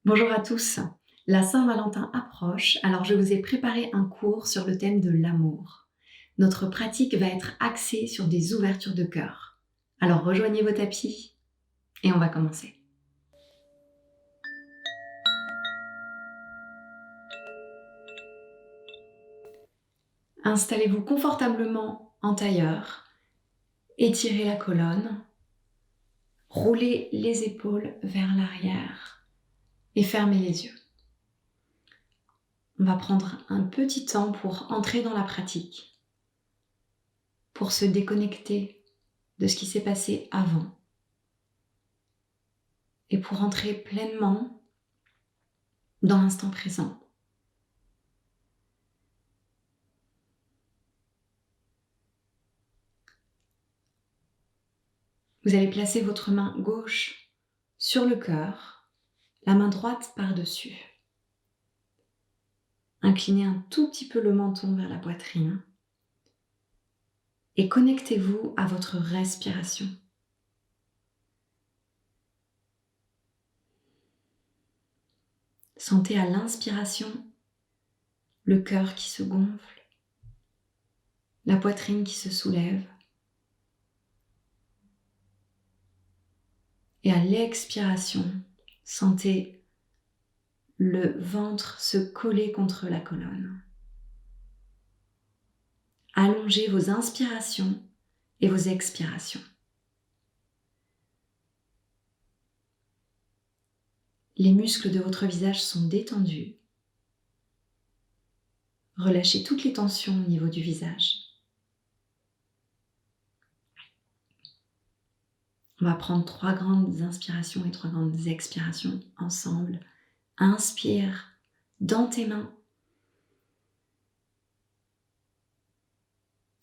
Bonjour à tous. La Saint-Valentin approche, alors je vous ai préparé un cours sur le thème de l'amour. Notre pratique va être axée sur des ouvertures de cœur. Alors rejoignez vos tapis et on va commencer. Installez-vous confortablement en tailleur, étirez la colonne, roulez les épaules vers l'arrière et fermez les yeux. On va prendre un petit temps pour entrer dans la pratique, pour se déconnecter de ce qui s'est passé avant et pour entrer pleinement dans l'instant présent. Vous allez placer votre main gauche sur le cœur, la main droite par-dessus. Inclinez un tout petit peu le menton vers la poitrine et connectez-vous à votre respiration. Sentez à l'inspiration le cœur qui se gonfle, la poitrine qui se soulève. Et à l'expiration, sentez le ventre se coller contre la colonne. Allongez vos inspirations et vos expirations. Les muscles de votre visage sont détendus. Relâchez toutes les tensions au niveau du visage. On va prendre 3 grandes inspirations et 3 grandes expirations ensemble. Inspire dans tes mains.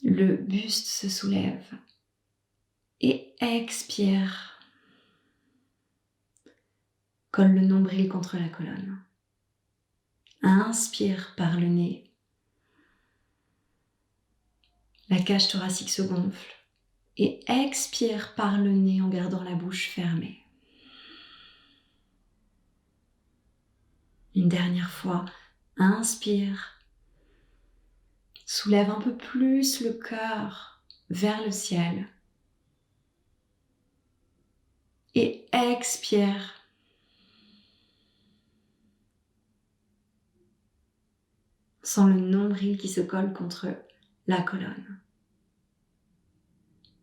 Le buste se soulève. Et expire. Colle le nombril contre la colonne. Inspire par le nez. La cage thoracique se gonfle. Et expire par le nez en gardant la bouche fermée. Une dernière fois, inspire. Soulève un peu plus le cœur vers le ciel. Et expire. Sens le nombril qui se colle contre la colonne.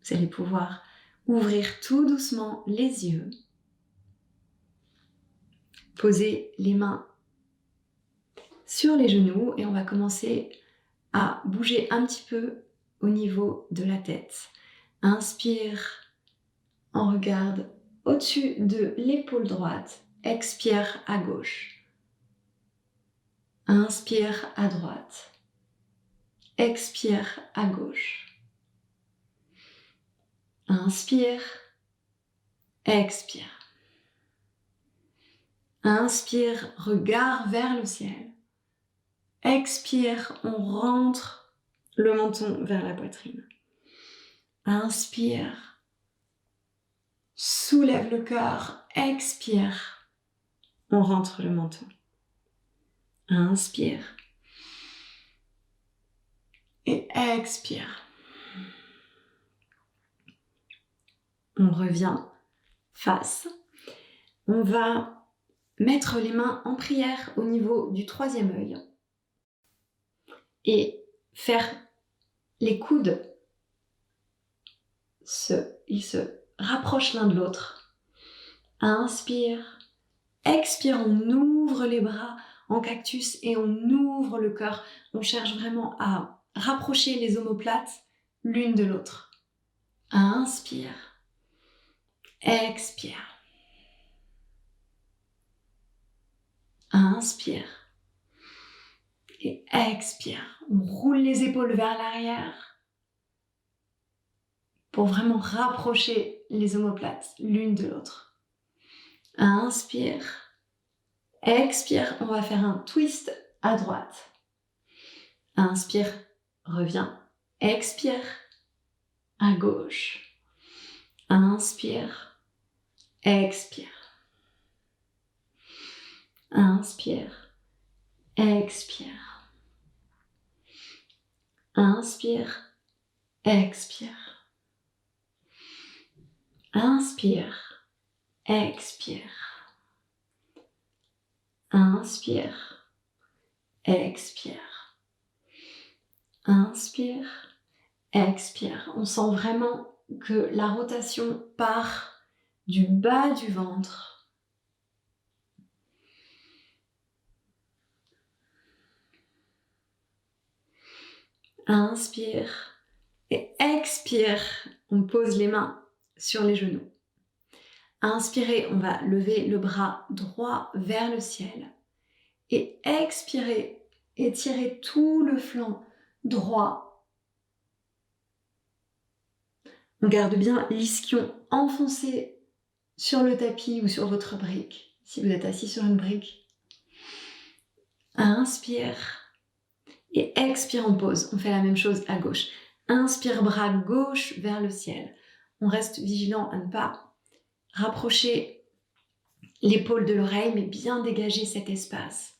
Vous allez pouvoir ouvrir tout doucement les yeux. Posez les mains sur les genoux et on va commencer à bouger un petit peu au niveau de la tête. Inspire, on regarde au-dessus de l'épaule droite. Expire à gauche. Inspire à droite. Expire à gauche. Inspire, expire. Inspire, regard vers le ciel. Expire, on rentre le menton vers la poitrine. Inspire, soulève le cœur. Expire, on rentre le menton. Inspire et expire. On revient face. On va mettre les mains en prière au niveau du 3e œil et faire les coudes. Ils se rapprochent l'un de l'autre. Inspire, expire, on ouvre les bras en cactus et on ouvre le cœur. On cherche vraiment à rapprocher les omoplates l'une de l'autre. Inspire, expire. Inspire et expire. On roule les épaules vers l'arrière pour vraiment rapprocher les omoplates l'une de l'autre. Inspire, expire. On va faire un twist à droite. Inspire, reviens. Expire, à gauche. Inspire, expire. Inspire, expire. Inspire, expire. Inspire, expire. Inspire, expire. Inspire, expire. On sent vraiment que la rotation part du bas du ventre. Inspire et expire. On pose les mains sur les genoux. Inspirez, on va lever le bras droit vers le ciel. Et expirez, étirez tout le flanc droit. On garde bien l'ischio enfoncé sur le tapis ou sur votre brique, si vous êtes assis sur une brique. Inspire et expire, on pose. On fait la même chose à gauche. Inspire, bras gauche vers le ciel. On reste vigilant à ne pas rapprocher l'épaule de l'oreille, mais bien dégager cet espace.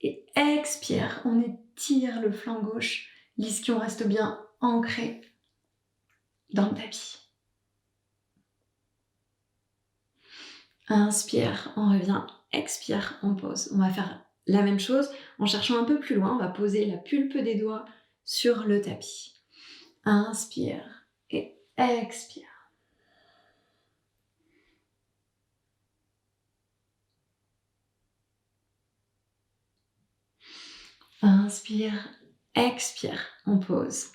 Et expire, on étire le flanc gauche. L'ischio reste bien ancré dans le tapis. Inspire, on revient. Expire, on pose. On va faire la même chose en cherchant un peu plus loin. On va poser la pulpe des doigts sur le tapis. Inspire et expire. Inspire, expire, on pose.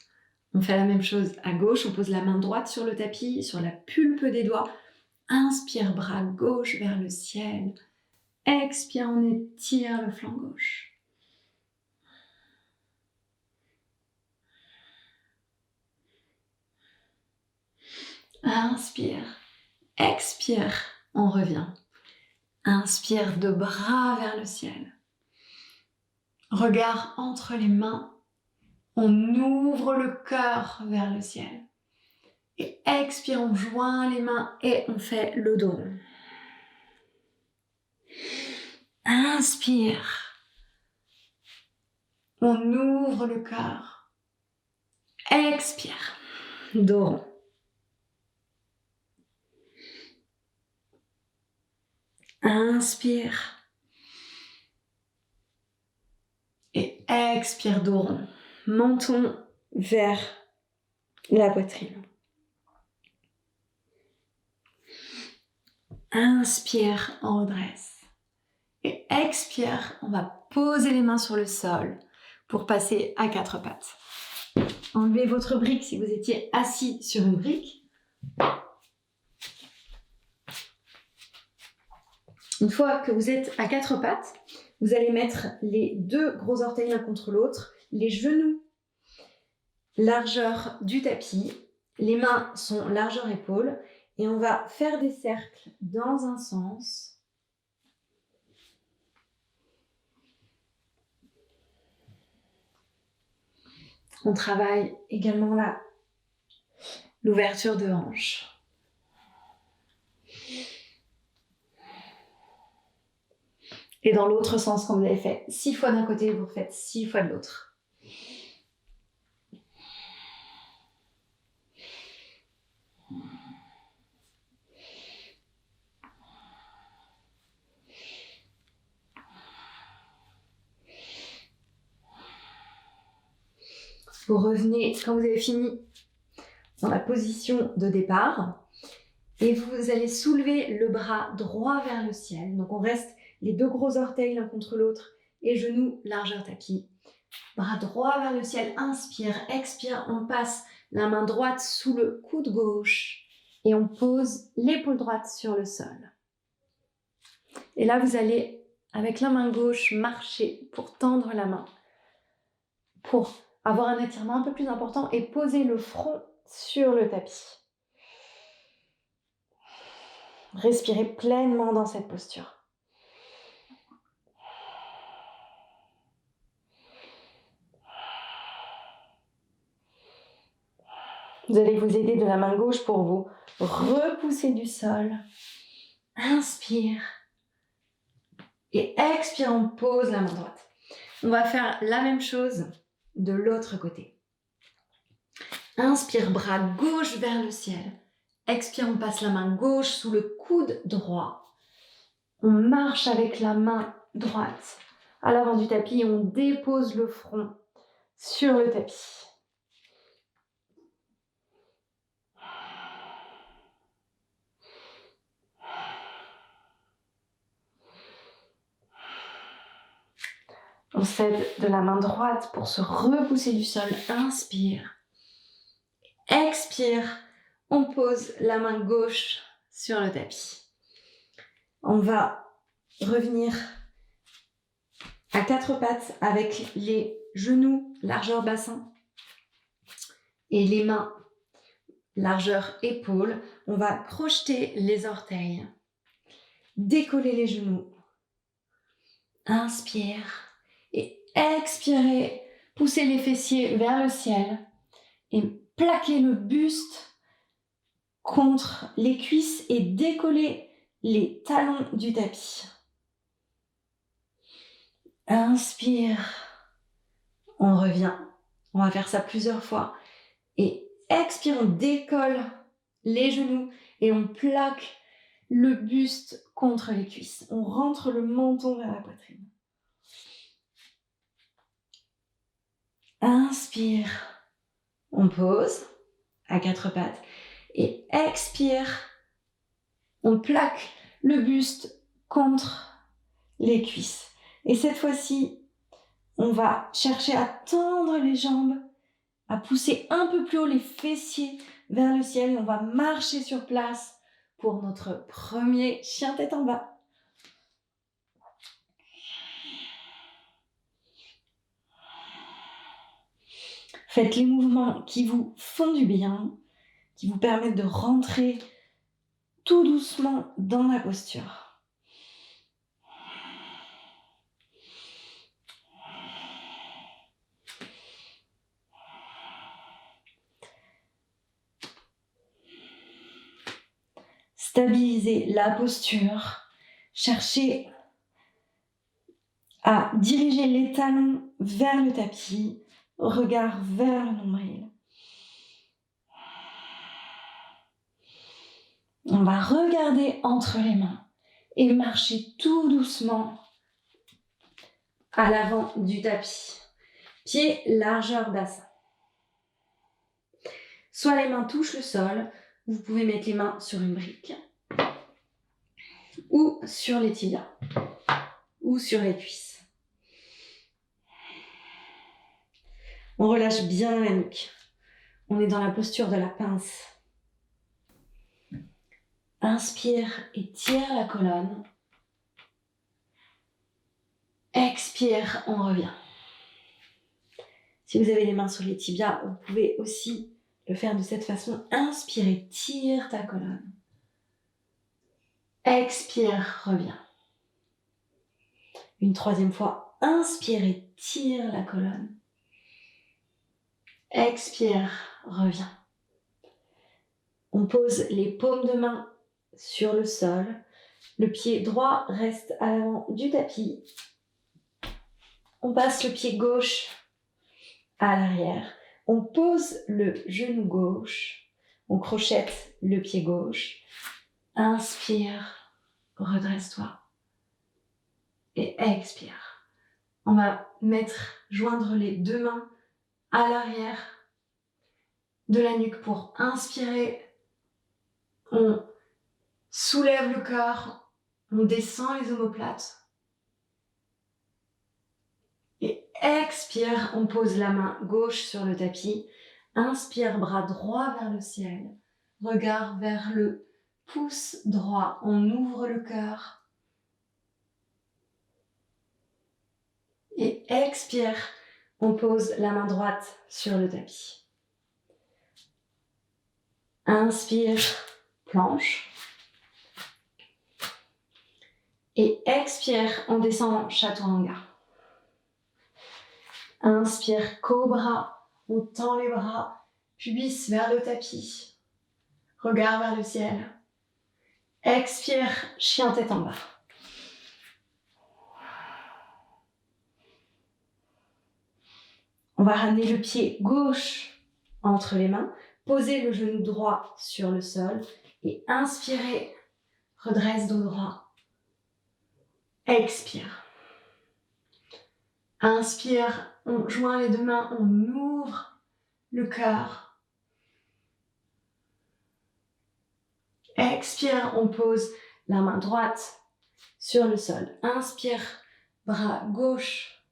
On fait la même chose à gauche, on pose la main droite sur le tapis, sur la pulpe des doigts. Inspire, bras gauche vers le ciel. Expire, on étire le flanc gauche. Inspire, expire, on revient. Inspire, deux bras vers le ciel. Regard entre les mains. On ouvre le cœur vers le ciel. Et expire, on joint les mains et on fait le dos rond. Inspire. On ouvre le cœur. Expire. Dos rond. Inspire. Et expire, dos rond. Menton vers la poitrine. Inspire, on redresse. Et expire, on va poser les mains sur le sol pour passer à quatre pattes. Enlevez votre brique si vous étiez assis sur une brique. Une fois que vous êtes à quatre pattes, vous allez mettre les deux gros orteils l'un contre l'autre, les genoux largeur du tapis, les mains sont largeur épaule et on va faire des cercles dans un sens. On travaille également là l'ouverture de hanche. Et dans l'autre sens, quand vous avez fait 6 fois d'un côté, vous faites 6 fois de l'autre. Vous revenez, quand vous avez fini, dans la position de départ. Et vous allez soulever le bras droit vers le ciel. Donc on reste les deux gros orteils l'un contre l'autre et genoux largeur tapis. Bras droit vers le ciel, inspire, expire, on passe la main droite sous le coude gauche et on pose l'épaule droite sur le sol. Et là vous allez, avec la main gauche, marcher pour tendre la main, pour avoir un étirement un peu plus important et poser le front sur le tapis. Respirez pleinement dans cette posture. Vous allez vous aider de la main gauche pour vous repousser du sol. Inspire. Et expire, on pose la main droite. On va faire la même chose de l'autre côté. Inspire, bras gauche vers le ciel. Expire, on passe la main gauche sous le coude droit. On marche avec la main droite à l'avant du tapis et on dépose le front sur le tapis. On s'aide de la main droite pour se repousser du sol. Inspire. Expire. On pose la main gauche sur le tapis. On va revenir à quatre pattes avec les genoux largeur bassin et les mains largeur épaule. On va crocheter les orteils, décoller les genoux. Inspire et expirez. Poussez les fessiers vers le ciel et plaquez le buste contre les cuisses et décollez les talons du tapis. Inspire. On revient. On va faire ça plusieurs fois. Et expire, on décolle les genoux et on plaque le buste contre les cuisses. On rentre le menton vers la poitrine. Inspire. On pose à quatre pattes. Et expire. On plaque le buste contre les cuisses. Et cette fois-ci, on va chercher à tendre les jambes, à pousser un peu plus haut les fessiers vers le ciel. On va marcher sur place pour notre premier chien tête en bas. Faites les mouvements qui vous font du bien, qui vous permettent de rentrer tout doucement dans la posture. Stabilisez la posture. Cherchez à diriger les talons vers le tapis, regard vers le nombril. On va regarder entre les mains et marcher tout doucement à l'avant du tapis. Pieds largeur bassin. Soit les mains touchent le sol, vous pouvez mettre les mains sur une brique ou sur les tibias ou sur les cuisses. On relâche bien la nuque. On est dans la posture de la pince. Inspire et tire la colonne. Expire, on revient. Si vous avez les mains sur les tibias, vous pouvez aussi le faire de cette façon. Inspire et tire ta colonne. Expire, reviens. Une troisième fois, inspire et tire la colonne. Expire, reviens. On pose les paumes de main sur le sol. Le pied droit reste à l'avant du tapis. On passe le pied gauche à l'arrière. On pose le genou gauche. On crochette le pied gauche. Inspire, redresse-toi. Et expire. On va joindre les deux mains à l'arrière de la nuque pour inspirer. On soulève le corps, on descend les omoplates. Et expire, on pose la main gauche sur le tapis. Inspire, bras droit vers le ciel. Regard vers le pouce droit. On ouvre le cœur. Et expire, on pose la main droite sur le tapis. Inspire, planche. Et expire, on descend chaturanga. Inspire, cobra. On tend les bras, pubis vers le tapis. Regard vers le ciel. Expire, chien tête en bas. On va ramener le pied gauche entre les mains, poser le genou droit sur le sol et inspirer, redresse dos droit. Expire. Inspire, on joint les deux mains, on ouvre le cœur. Expire, on pose la main droite sur le sol. Inspire, bras gauche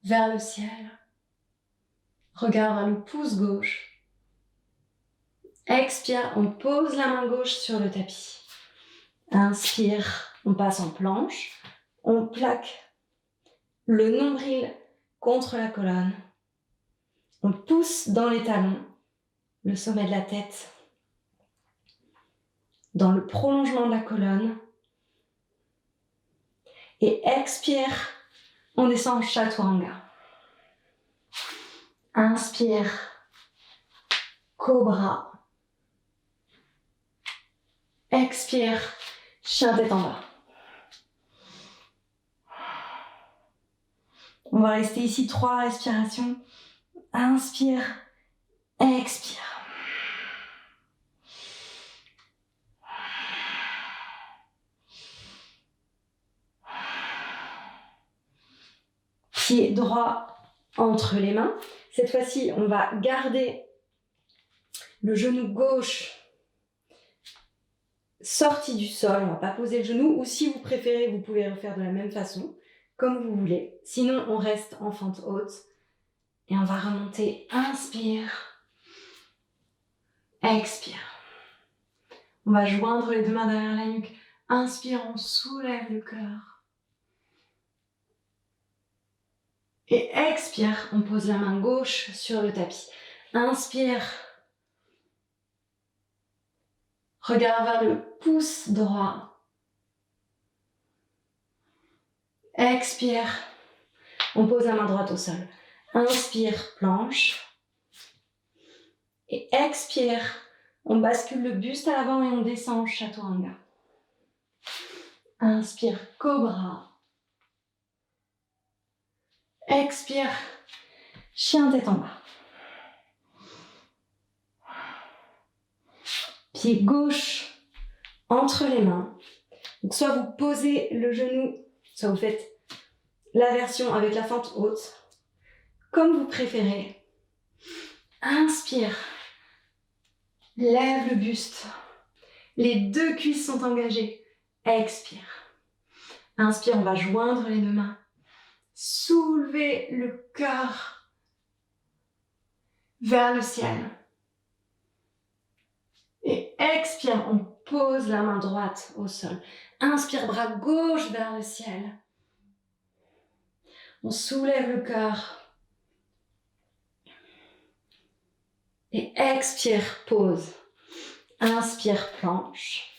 vers le ciel. Regard vers le pouce gauche. Expire, on pose la main gauche sur le tapis. Inspire, on passe en planche. On plaque le nombril contre la colonne. On pousse dans les talons, le sommet de la tête, dans le prolongement de la colonne. Et expire, on descend en chaturanga. Inspire, cobra. Expire, chien tête en bas. On va rester ici 3 respirations. Inspire, expire. Pied droit entre les mains. Cette fois-ci, on va garder le genou gauche sorti du sol. On ne va pas poser le genou. Ou si vous préférez, vous pouvez le faire de la même façon, comme vous voulez. Sinon, on reste en fente haute. Et on va remonter. Inspire. Expire. On va joindre les deux mains derrière la nuque. Inspire, on soulève le cœur. Et expire, on pose la main gauche sur le tapis. Inspire. Regard vers le pouce droit. Expire. On pose la main droite au sol. Inspire, planche. Et expire. On bascule le buste à l'avant et on descend en chaturanga. Inspire, cobra. Expire, chien tête en bas. Pied gauche entre les mains. Donc soit vous posez le genou, soit vous faites la version avec la fente haute, comme vous préférez. Inspire, lève le buste. Les 2 cuisses sont engagées. Expire. Inspire, on va joindre les 2 mains. Soulevez le cœur vers le ciel. Et expire, on pose la main droite au sol. Inspire, bras gauche vers le ciel. On soulève le cœur. Et expire, pose. Inspire, planche.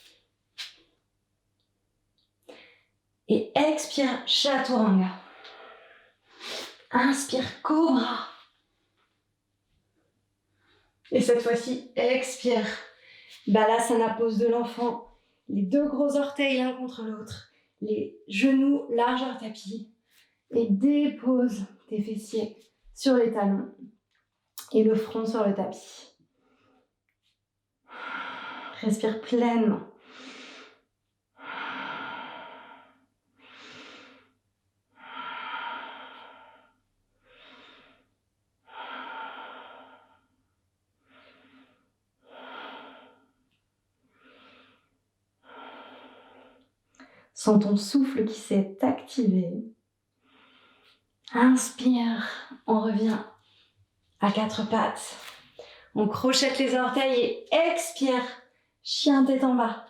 Et expire, chaturanga. Inspire, cobra. Et cette fois-ci, expire. Balasana, pose de l'enfant. Les 2 gros orteils l'un contre l'autre. Les genoux largeur tapis. Et dépose tes fessiers sur les talons. Et le front sur le tapis. Respire pleinement. Sens ton souffle qui s'est activé. Inspire, on revient à 4 pattes. On crochette les orteils et expire, chien tête en bas.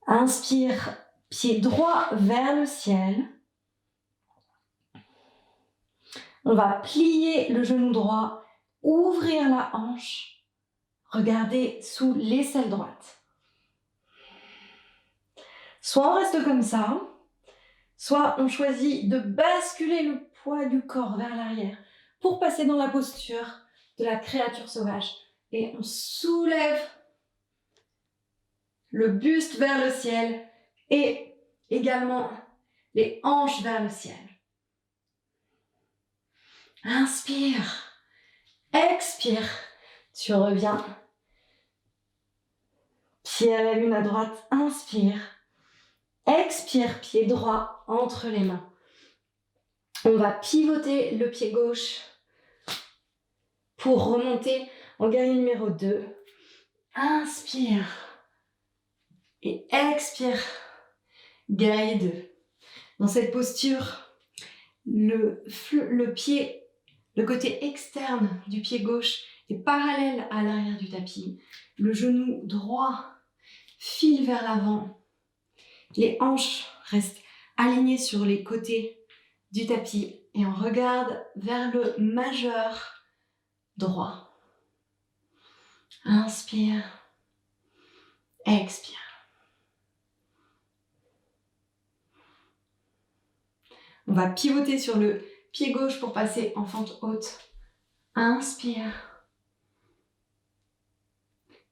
Inspire, pied droit vers le ciel. On va plier le genou droit, ouvrir la hanche. Regardez sous l'aisselle droite. Soit on reste comme ça, soit on choisit de basculer le poids du corps vers l'arrière pour passer dans la posture de la créature sauvage. Et on soulève le buste vers le ciel et également les hanches vers le ciel. Inspire, expire, tu reviens. Pied à la lune à droite, inspire. Expire, pied droit entre les mains. On va pivoter le pied gauche pour remonter en guerrier numéro 2. Inspire et expire, guerrier 2. Dans cette posture, le côté externe du pied gauche est parallèle à l'arrière du tapis. Le genou droit file vers l'avant. Les hanches restent alignées sur les côtés du tapis et on regarde vers le majeur droit. Inspire, expire. On va pivoter sur le pied gauche pour passer en fente haute. Inspire.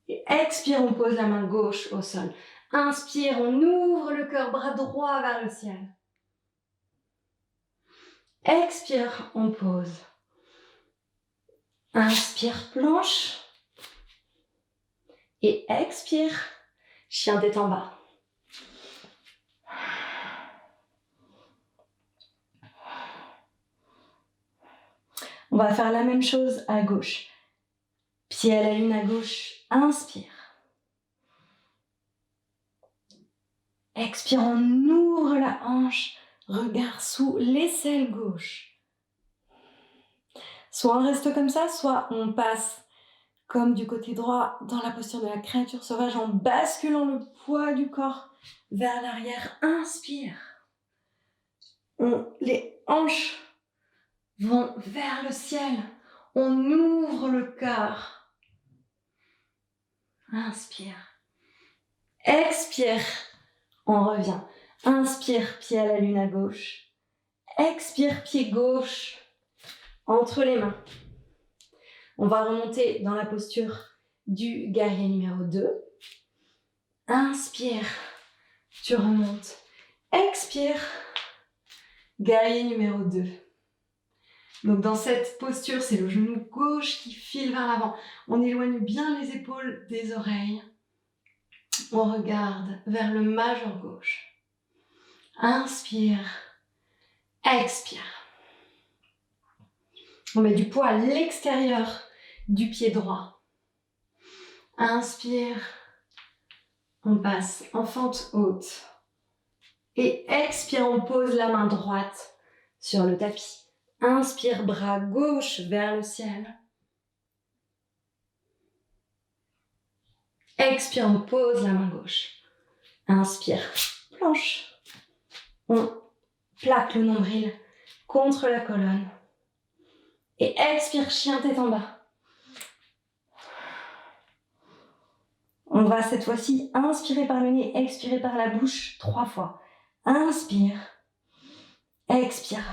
Et expire, on pose la main gauche au sol. Inspire, on ouvre le cœur, bras droit vers le ciel. Expire, on pose. Inspire, planche. Et expire, chien tête en bas. On va faire la même chose à gauche. Pied à la lune à gauche, inspire. Expire, on ouvre la hanche, regard sous l'aisselle gauche. Soit on reste comme ça, soit on passe comme du côté droit dans la posture de la créature sauvage en basculant le poids du corps vers l'arrière. Inspire. Les hanches vont vers le ciel. On ouvre le cœur. Inspire. Expire. On revient. Inspire, pied à la lune à gauche. Expire, pied gauche entre les mains. On va remonter dans la posture du guerrier numéro 2. Inspire, tu remontes. Expire, guerrier numéro 2. Donc dans cette posture, c'est le genou gauche qui file vers l'avant. On éloigne bien les épaules des oreilles. On regarde vers le majeur gauche. Inspire, expire. On met du poids à l'extérieur du pied droit. Inspire, on passe en fente haute. Et expire, on pose la main droite sur le tapis. Inspire, bras gauche vers le ciel. Expire, on pose la main gauche. Inspire, planche. On plaque le nombril contre la colonne. Et expire, chien tête en bas. On va cette fois-ci inspirer par le nez, expirer par la bouche 3 fois. Inspire, expire.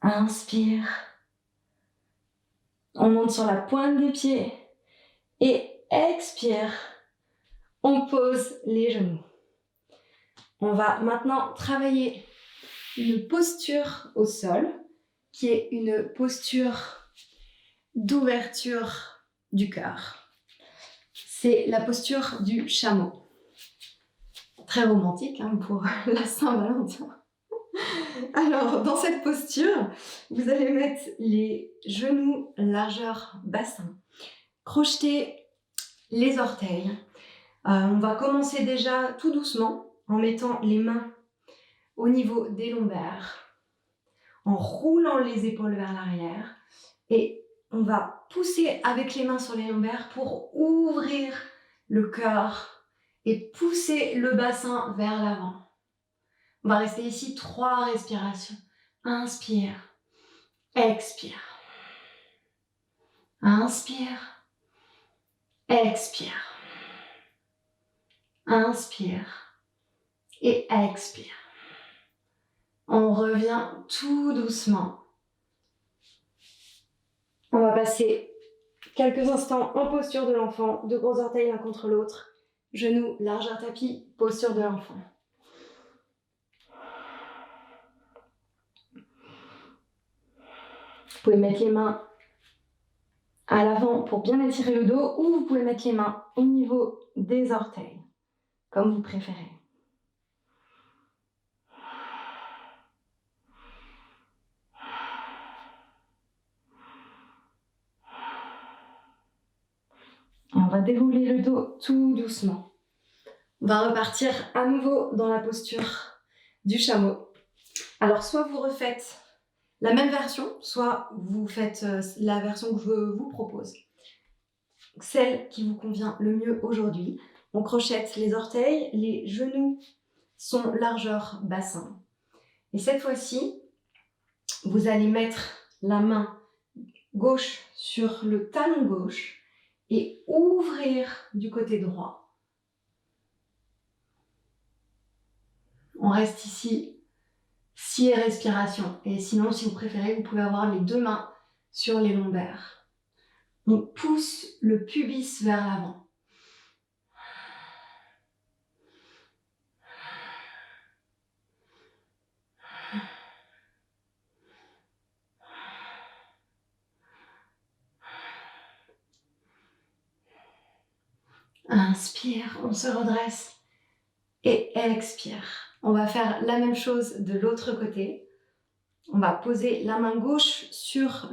Inspire. On monte sur la pointe des pieds. Et expire. On pose les genoux. On va maintenant travailler une posture au sol, qui est une posture d'ouverture du cœur. C'est la posture du chameau. Très romantique pour la Saint-Valentin. Alors, dans cette posture, vous allez mettre les genoux largeur bassin, crocheter les orteils. On va commencer déjà tout doucement en mettant les mains au niveau des lombaires, en roulant les épaules vers l'arrière et on va pousser avec les mains sur les lombaires pour ouvrir le cœur et pousser le bassin vers l'avant. On va rester ici 3 respirations. Inspire, expire. Inspire, expire. Inspire et expire. On revient tout doucement On va passer quelques instants en posture de l'enfant, deux gros orteils l'un contre l'autre, genoux, largeur tapis, posture de l'enfant. Vous pouvez mettre les mains à l'avant pour bien étirer le dos ou vous pouvez mettre les mains au niveau des orteils, comme vous préférez. Et on va dérouler le dos tout doucement. On va repartir à nouveau dans la posture du chameau. Alors, soit vous refaites la même version, soit vous faites la version que je vous propose. Celle qui vous convient le mieux aujourd'hui. On crochette les orteils, les genoux sont largeur bassin. Et cette fois-ci, vous allez mettre la main gauche sur le talon gauche et ouvrir du côté droit. On reste ici 6 respirations. Et sinon, si vous préférez, vous pouvez avoir les deux mains sur les lombaires. On pousse le pubis vers l'avant. Inspire, on se redresse et expire. On va faire la même chose de l'autre côté. On va poser la main gauche sur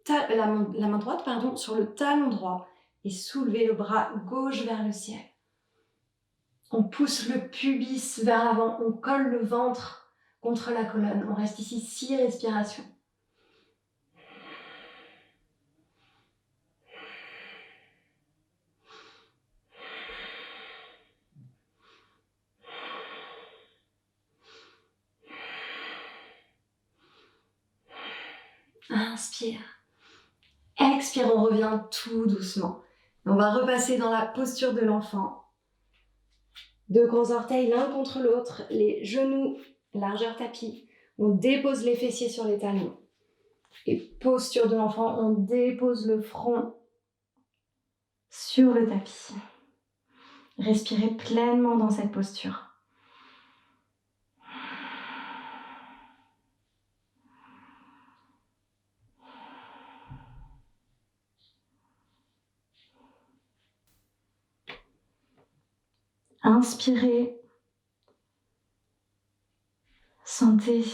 la main droite sur le talon droit et soulever le bras gauche vers le ciel. On pousse le pubis vers l'avant, on colle le ventre contre la colonne. On reste ici 6 respirations. Inspire. Expire, on revient tout doucement. On va repasser dans la posture de l'enfant. Deux gros orteils l'un contre l'autre, les genoux, largeur tapis. On dépose les fessiers sur les talons. Et posture de l'enfant, on dépose le front sur le tapis. Respirez pleinement dans cette posture. Inspirez, sentez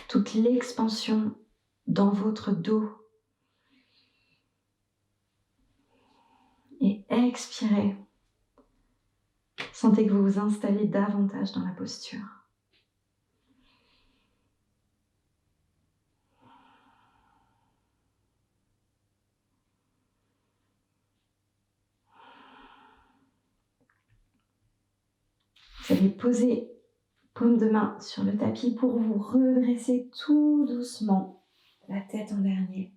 toute l'expansion dans votre dos. Et expirez, sentez que vous vous installez davantage dans la posture. Vous allez poser paume de main sur le tapis pour vous redresser tout doucement, la tête en dernier.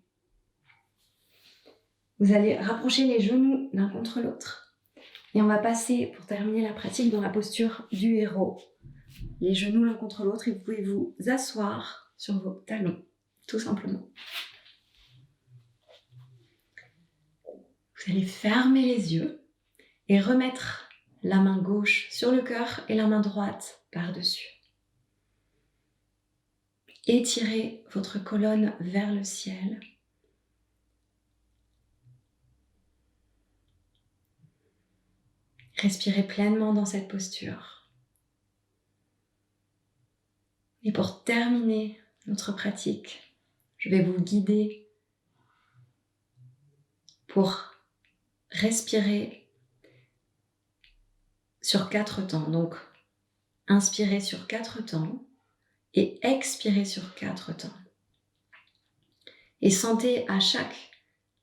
Vous allez rapprocher les genoux l'un contre l'autre. Et on va passer, pour terminer la pratique, dans la posture du héros. Les genoux l'un contre l'autre et vous pouvez vous asseoir sur vos talons, tout simplement. Vous allez fermer les yeux et remettre la main gauche sur le cœur et la main droite par-dessus. Étirez votre colonne vers le ciel. Respirez pleinement dans cette posture. Et pour terminer notre pratique, je vais vous guider pour respirer sur 4 temps. Donc, inspirez sur 4 temps et expirez sur 4 temps. Et sentez à chaque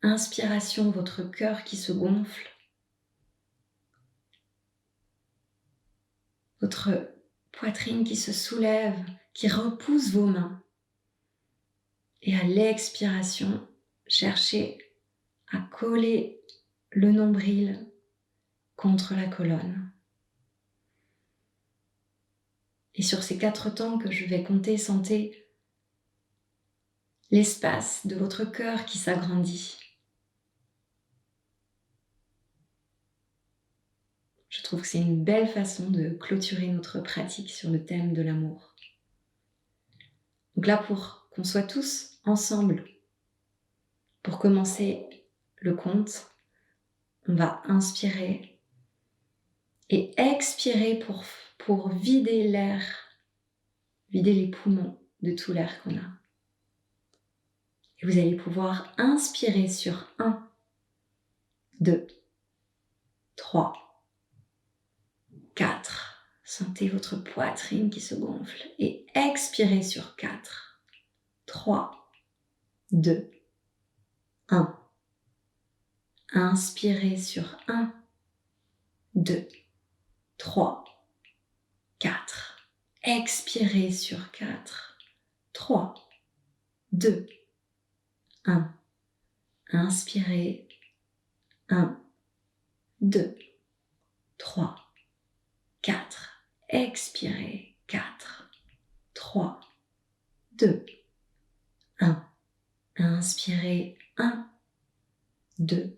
inspiration votre cœur qui se gonfle, votre poitrine qui se soulève, qui repousse vos mains. Et à l'expiration, cherchez à coller le nombril contre la colonne. Et sur ces 4 temps que je vais compter, sentez l'espace de votre cœur qui s'agrandit. Je trouve que c'est une belle façon de clôturer notre pratique sur le thème de l'amour. Donc là, pour qu'on soit tous ensemble, pour commencer le conte, on va inspirer et expirer pour vider l'air, vider les poumons de tout l'air qu'on a. Et vous allez pouvoir inspirer sur 1, 2, 3, 4. Sentez votre poitrine qui se gonfle. Et expirez sur 4, 3, 2, 1. Inspirez sur 1, 2, 3, 4. Expirez sur 4, 3, 2, 1. Inspirez. 1, 2, 3, 4. Expirez. 4, 3, 2, 1. Inspirez. 1, 2,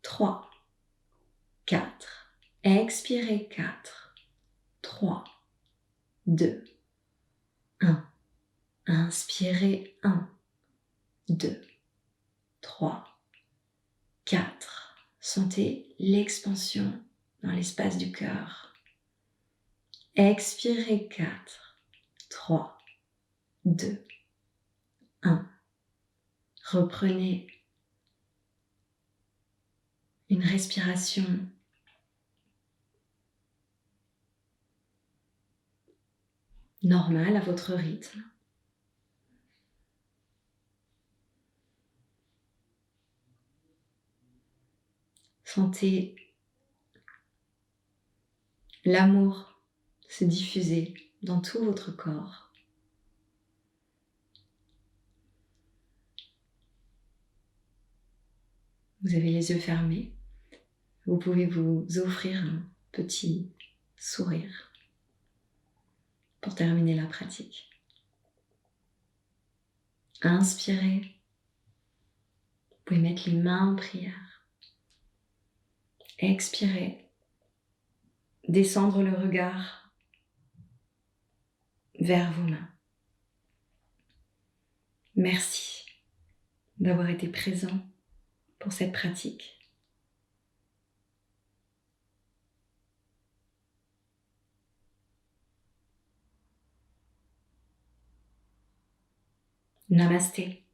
3, 4. Expirez. 4, 3, 2, 1. Inspirez. 1, 2, 3, 4. Sentez l'expansion dans l'espace du cœur. Expirez. 4, 3, 2, 1. Reprenez une respiration normale à votre rythme. Sentez l'amour se diffuser dans tout votre corps. Vous avez les yeux fermés. Vous pouvez vous offrir un petit sourire pour terminer la pratique. Inspirez. Vous pouvez mettre les mains en prière. Expirez. Descendre le regard vers vos mains. Merci d'avoir été présent pour cette pratique. Namasté.